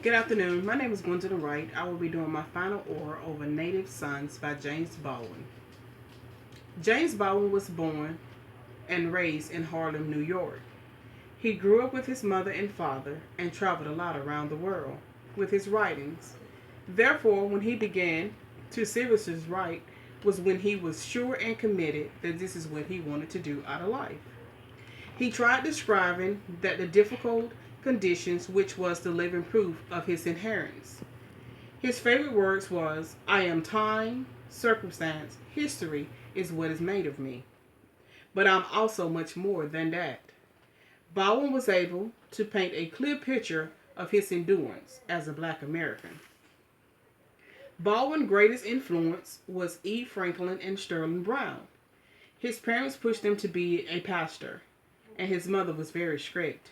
Good afternoon. My name is Gwendolyn Wright. I will be doing my final oral over Native Sons by James Baldwin. James Baldwin was born and raised in Harlem, New York. He grew up with his mother and father and traveled a lot around the world with his writings. Therefore, when he began to seriously write was when he was sure and committed that this is what he wanted to do out of life. He tried describing that the difficult conditions which was the living proof of his inheritance. His favorite words was, I am time, circumstance, history is what is made of me. But I'm also much more than that. Baldwin was able to paint a clear picture of his endurance as a black American. Baldwin's greatest influence was E. Franklin and Sterling Brown. His parents pushed him to be a pastor, and his mother was very strict.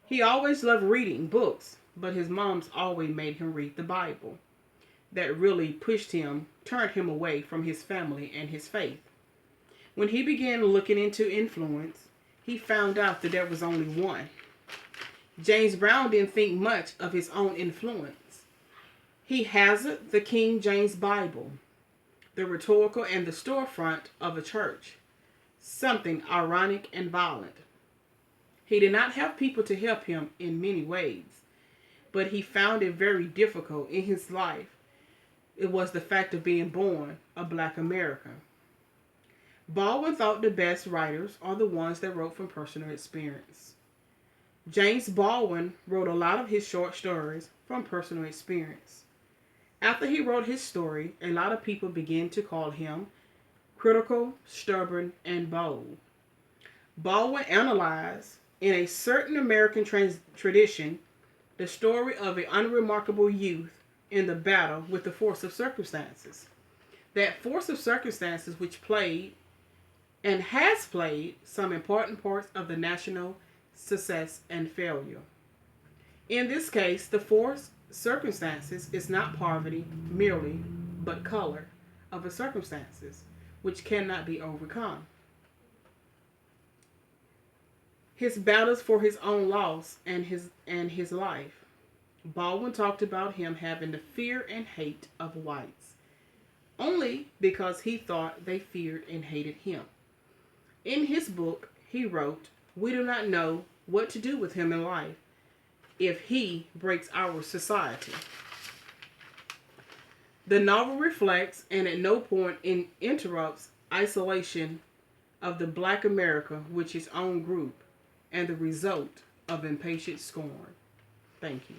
He always loved reading books, but his mom's always made him read the Bible. That really turned him away from his family and his faith. When he began looking into influence, he found out that there was only one. James Brown didn't think much of his own influence. He hazarded the King James Bible, the rhetorical and the storefront of a church, something ironic and violent. He did not have people to help him in many ways, but he found it very difficult in his life. It was the fact of being born a black American. Baldwin thought the best writers are the ones that wrote from personal experience. James Baldwin wrote a lot of his short stories from personal experience. After he wrote his story, a lot of people began to call him critical, stubborn, and bold. Baldwin analyzed, in a certain American tradition, the story of an unremarkable youth in the battle with the force of circumstances. That force of circumstances which played and has played some important parts of the national success and failure. In this case, the force circumstances is not poverty merely, but color of the circumstances, which cannot be overcome. His battles for his own loss and his life. Baldwin talked about him having the fear and hate of whites, only because he thought they feared and hated him. In his book, he wrote, we do not know what to do with him in life if he breaks our society. The novel reflects and at no point interrupts isolation of the black America with his own group and the result of impatient scorn. Thank you.